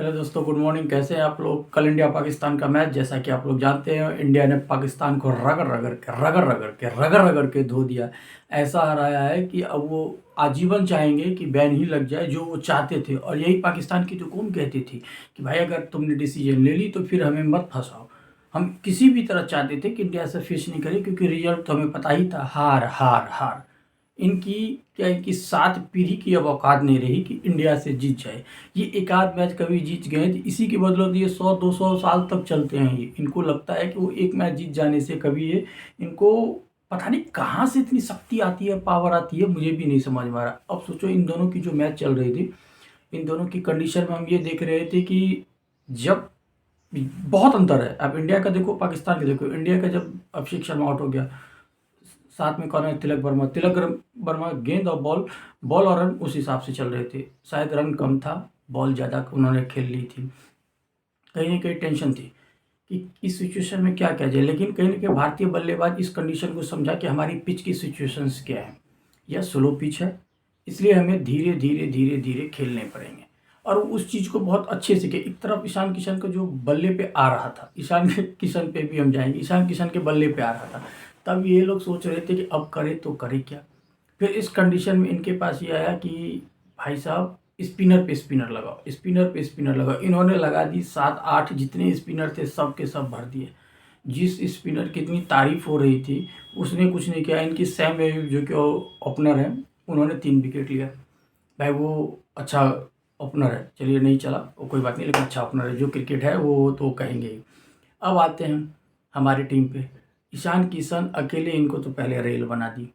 Hello दोस्तों, good morning. कैसे हैं आप लोग। कल इंडिया पाकिस्तान का मैच, जैसा कि आप लोग जानते हैं, इंडिया ने पाकिस्तान को रगड़ रगड़ के धो दिया। ऐसा हराया है कि अब वो आजीवन चाहेंगे कि बैन ही लग जाए, जो वो चाहते थे। और यही पाकिस्तान की तो कौम कहती थी कि भाई अगर तुमने डिसीजन ले ली तो फिर हमें मत फंसाओ। हम किसी भी तरह चाहते थे कि इंडिया से फिश नहीं करे, क्योंकि रिजल्ट तो हमें पता ही था, हार हार हार। इनकी क्या है कि 7 पीढ़ी की अब औकात नहीं रही कि इंडिया से जीत जाए। ये एक आध मैच कभी जीत गए तो इसी के बदौलत ये 100-200 साल तक चलते हैं। ये इनको लगता है कि वो एक मैच जीत जाने से कभी ये इनको पता नहीं कहाँ से इतनी शक्ति आती है, पावर आती है, मुझे भी नहीं समझ में आ रहा। अब सोचो, इन दोनों की जो मैच चल रही थी, इन दोनों की कंडीशन में हम ये देख रहे थे कि जब बहुत अंतर है। अब इंडिया का देखो, पाकिस्तान का देखो। इंडिया का जब अभिषेक शर्मा आउट हो गया, साथ में कौन है, तिलक वर्मा गेंद और बॉल, बॉल और रन उस हिसाब से चल रहे थे। शायद रन कम था, बॉल ज़्यादा उन्होंने खेल ली थी। कहीं ना कहीं टेंशन थी कि इस सिचुएशन में क्या किया जाए, लेकिन कहीं ना कहीं भारतीय बल्लेबाज इस कंडीशन को समझा कि हमारी पिच की सिचुएशंस क्या है। यह स्लो पिच है, इसलिए हमें धीरे धीरे धीरे धीरे खेलने पड़ेंगे। और उस चीज़ को बहुत अच्छे से किया। एक तरफ ईशान किशन का जो बल्ले पे आ रहा था, ईशान किशन पे भी हम जाएंगे, ईशान किशन के बल्ले पे आ रहा था। तब ये लोग सोच रहे थे कि अब करे तो करे क्या। फिर इस कंडीशन में इनके पास ये आया कि भाई साहब स्पिनर पे स्पिनर लगाओ, स्पिनर पे स्पिनर लगाओ। इन्होंने लगा दी 7-8, जितने स्पिनर थे सब के सब भर दिए। जिस स्पिनर की इतनी तारीफ हो रही थी उसने कुछ नहीं किया। इनकी सैम वेव जो कि ओपनर है, उन्होंने 3 विकेट लिया। भाई वो अच्छा ओपनर है, चलिए नहीं चला वो कोई बात नहीं, लेकिन अच्छा ओपनर है। जो क्रिकेट है वो तो कहेंगे ही। अब आते हैं हमारी टीम पे। ईशान किशन अकेले इनको तो पहले रेल बना दी,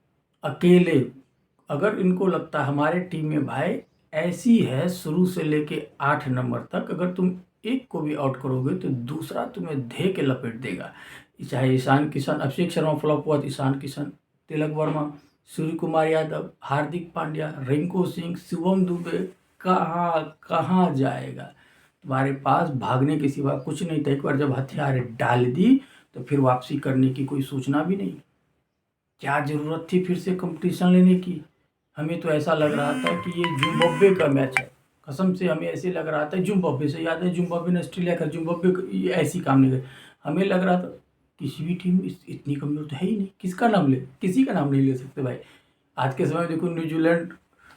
अकेले। अगर इनको लगता है हमारे टीम में भाई ऐसी है शुरू से लेके 8 नंबर तक, अगर तुम एक को भी आउट करोगे तो दूसरा तुम्हें धे के लपेट देगा। चाहे ईशान किशन, अभिषेक शर्मा फ्लॉप हुआ तो ईशान किशन, तिलक वर्मा, सूर्य कुमार यादव, हार्दिक पांड्या, रिंकू सिंह, शिवम दुबे, कहाँ कहाँ जाएगा। तुम्हारे पास भागने के सिवा कुछ नहीं था। एक बार जब हथियार डाल दी तो फिर वापसी करने की कोई सूचना भी नहीं। क्या ज़रूरत थी फिर से कंपटीशन लेने की। हमें तो ऐसा लग रहा था कि ये जिम्बाब्वे का मैच है। कसम से हमें ऐसे लग रहा था, जिम्बाब्वे से याद है, जिम्बाब्वे ने ऑस्ट्रेलिया का, जिम्बाब्वे ये ऐसी काम नहीं करे। हमें लग रहा था किसी भी टीम इतनी कमज़ोर तो है ही नहीं, किसका नाम ले, किसी का नाम नहीं ले सकते भाई। आज के समय में देखो, न्यूजीलैंड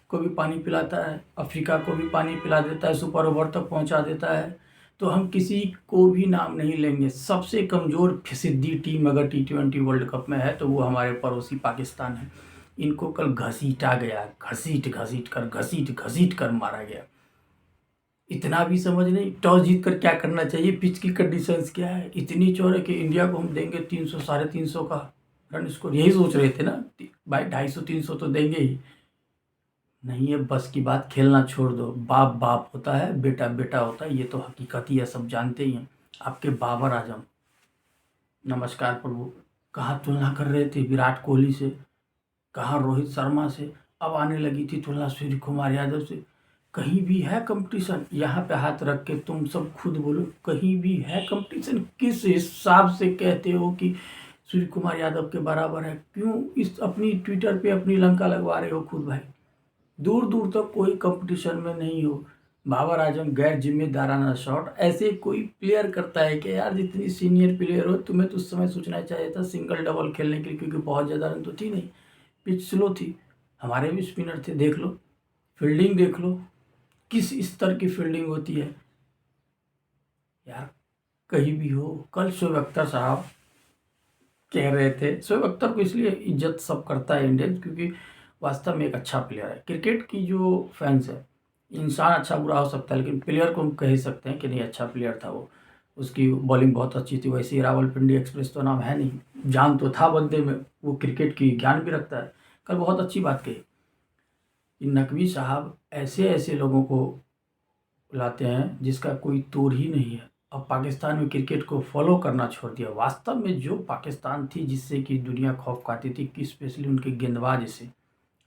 को भी पानी पिलाता है, अफ्रीका को भी पानी पिला देता है, सुपर ओवर तक पहुंचा देता है। तो हम किसी को भी नाम नहीं लेंगे। सबसे कमज़ोर फिसिद्दी टीम अगर T20 वर्ल्ड कप में है तो वो हमारे पड़ोसी पाकिस्तान है। इनको कल घसीटा गया, घसीट कर मारा गया। इतना भी समझ नहीं, टॉस जीत कर क्या करना चाहिए, पिच की कंडीशंस क्या है। इतनी चोर है कि इंडिया को हम देंगे 300 350 का रन स्कोर, यही सोच रहे थे ना भाई, 250-300 तो देंगे ही। नहीं है बस की बात, खेलना छोड़ दो। बाप बाप होता है, बेटा बेटा होता है, ये तो हकीकत ही है, सब जानते ही हैं। आपके बाबर आजम, नमस्कार प्रभु, कहाँ तुलना कर रहे थे विराट कोहली से, कहाँ रोहित शर्मा से, अब आने लगी थी तुलना सूर्य कुमार यादव से। कहीं भी है कंपटीशन? यहाँ पे हाथ रख के तुम सब खुद बोलो, कहीं भी है कंपटीशन? किस हिसाब से कहते हो कि सूर्य कुमार यादव के बराबर है? क्यों इस अपनी ट्विटर पे अपनी लंका लगवा रहे हो खुद भाई? दूर दूर तक कोई कंपटीशन में नहीं हो। बाबर आजम गैर जिम्मेदाराना शॉट ऐसे कोई प्लेयर करता है कि यार, जितनी सीनियर प्लेयर हो तुम्हें तो उस समय सोचना चाहिए था सिंगल डबल खेलने के लिए, क्योंकि बहुत ज़्यादा रन तो थी नहीं, पिच स्लो थी। हमारे भी स्पिनर थे, देख लो फील्डिंग, देख लो किस स्तर की फील्डिंग होती है यार। कहीं भी हो। कल शोएब अख्तर साहब कह रहे थे, शोएब अख्तर को इसलिए इज्जत सब करता है इंडियंस क्योंकि वास्तव में एक अच्छा प्लेयर है। क्रिकेट की जो फैंस है, इंसान अच्छा बुरा हो सकता है, लेकिन प्लेयर को हम कह ही सकते हैं कि नहीं, अच्छा प्लेयर था वो। उसकी बॉलिंग बहुत अच्छी थी। वैसे ही रावलपिंडी एक्सप्रेस तो नाम है नहीं, जान तो था बंदे में, वो क्रिकेट की ज्ञान भी रखता है। कल बहुत अच्छी बात कही कि नकवी साहब ऐसे ऐसे लोगों को लाते हैं जिसका कोई तोड़ ही नहीं है। अब पाकिस्तान में क्रिकेट को फॉलो करना छोड़ दिया। वास्तव में जो पाकिस्तान थी जिससे कि दुनिया खौफ खाती थी, कि स्पेशली उनके गेंदबाज से,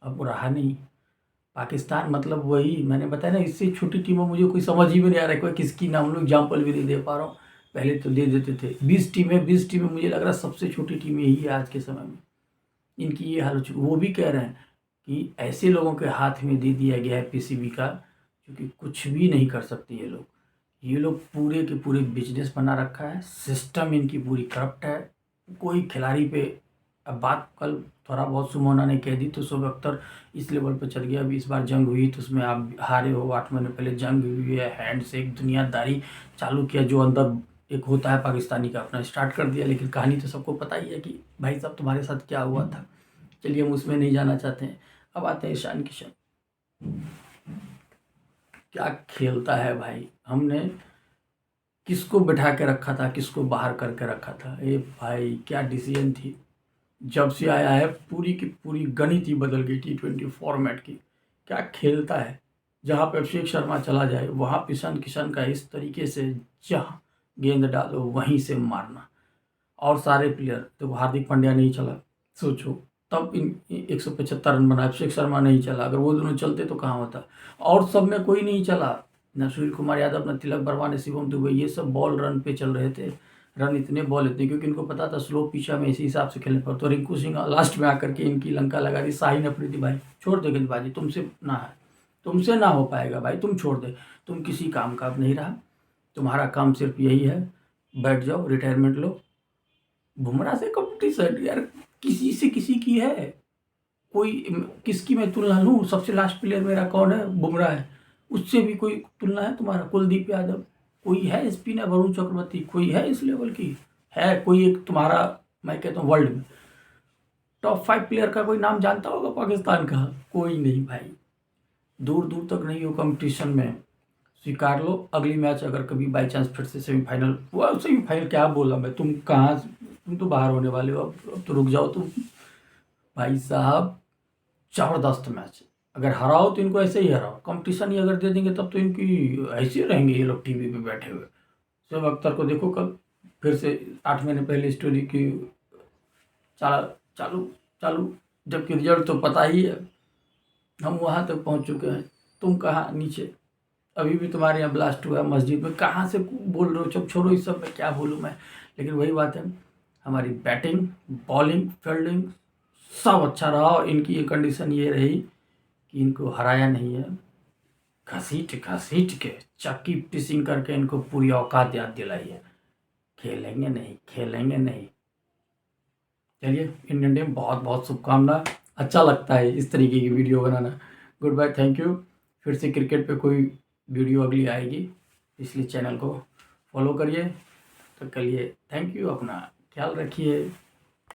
अब वो रहा नहीं। पाकिस्तान मतलब वही मैंने बताया ना, इससे छोटी टीमों मुझे कोई समझ ही में नहीं आ रहा है, कोई किसकी नाम लोग एग्जाम्पल भी नहीं दे पा रहा हूँ। पहले तो दे देते थे 20 टीमें, 20 टीमें, मुझे लग रहा है सबसे छोटी टीम यही है आज के समय में। इनकी ये हाल हो चुकी। वो भी कह रहे हैं कि ऐसे लोगों के हाथ में दे दिया गया है पीसीबी का, क्योंकि कुछ भी नहीं कर सकते ये लोग। ये लोग पूरे के पूरे बिजनेस बना रखा है, सिस्टम इनकी पूरी करप्ट है। कोई खिलाड़ी पे अब बात कल थोड़ा बहुत सुमोना ने कह दी तो शोएब अख्तर इस लेवल पे चल गया। अभी इस बार जंग हुई तो उसमें आप हारे हो, 8 महीने पहले जंग हुई है, हैंड से एक दुनियादारी चालू किया जो अंदर एक होता है पाकिस्तानी का, अपना स्टार्ट कर दिया। लेकिन कहानी तो सबको पता ही है कि भाई साहब तुम्हारे साथ क्या हुआ था। चलिए हम उसमें नहीं जाना चाहते हैं। अब आते हैं ईशान किशन, क्या खेलता है भाई। हमने किसको बिठा के रखा था, किसको बाहर करके रखा था। ए भाई क्या डिसीजन थी। जब से आया है पूरी की पूरी गणित ही बदल गई T20 फॉर्मेट की। क्या खेलता है। जहाँ पे अभिषेक शर्मा चला जाए वहाँ पे ईशान किशन का इस तरीके से जहाँ गेंद डालो वहीं से मारना। और सारे प्लेयर देखो, हार्दिक पांड्या नहीं चला, सोचो तब इन 175 रन बनाए। अभिषेक शर्मा नहीं चला, अगर वो दोनों चलते तो कहाँ होता। और सब में कोई नहीं चला, न सूर्य कुमार यादव, न तिलक वर्मा, न शिवम दुबे, ये सब बॉल रन पे चल रहे थे। रन इतने बॉल इतने, क्योंकि इनको पता था स्लो पिचा में इसी हिसाब से खेलने पर। तो रिंकू सिंह लास्ट में आकर के इनकी लंका लगा दी। शाहीन अफरीदी भाई छोड़ दे गेंदबाजी, तुमसे ना है, तुमसे ना हो पाएगा भाई, तुम छोड़ दे, तुम किसी काम का अब नहीं रहा। तुम्हारा काम सिर्फ यही है, बैठ जाओ, रिटायरमेंट लो। बुमराह से कंपटीशन यार किसी से किसी की है कोई। किसकी मैं तुलना लूँ, सबसे लास्ट प्लेयर मेरा कौन है, बुमराह है। उससे भी कोई तुलना है तुम्हारा, कुलदीप यादव कोई है, स्पिनर वरुण चक्रवर्ती कोई है इस लेवल की, है कोई एक तुम्हारा। मैं कहता हूँ वर्ल्ड में टॉप 5 प्लेयर का कोई नाम जानता होगा पाकिस्तान का, कोई नहीं भाई, दूर दूर तक नहीं हो कंपटीशन में। स्वीकार लो, अगली मैच अगर कभी बाई चांस फिर से सेमीफाइनल, वो सेमीफाइनल क्या बोला मैं, तुम कहाँ, तुम तो बाहर होने वाले हो, अब तो रुक जाओ तुम भाई साहब। ज़बरदस्त मैच, अगर हराओ तो इनको ऐसे ही हराओ, कंपटीशन ही अगर दे देंगे तब तो इनकी ऐसे रहेंगे ये लोग टीवी पे बैठे हुए। शोएब अख्तर को देखो कल फिर से 8 महीने पहले स्टोरी की चाला चालू चालू, जबकि रिजल्ट तो पता ही है। हम वहाँ तक पहुँच चुके हैं, तुम कहाँ नीचे। अभी भी तुम्हारे यहाँ ब्लास्ट हुआ है मस्जिद में, कहाँ से बोल रहे हो, चुप छोड़ो इस सब में, क्या बोलूँ मैं। लेकिन वही बात है, हमारी बैटिंग, बॉलिंग, फील्डिंग सब अच्छा रहा और इनकी ये कंडीशन ये रही कि इनको हराया नहीं है। घसीट घसीट के चक्की पिसिंग करके इनको पूरी औकात याद दिलाई है। खेलेंगे नहीं, खेलेंगे नहीं। चलिए, इंडियन टीम बहुत बहुत शुभकामना। अच्छा लगता है इस तरीके की वीडियो बनाना। Good bye, thank you. फिर से क्रिकेट पे कोई वीडियो अगली आएगी, इसलिए चैनल को फॉलो करिए। तो चलिए, थैंक यू, अपना ख्याल रखिए।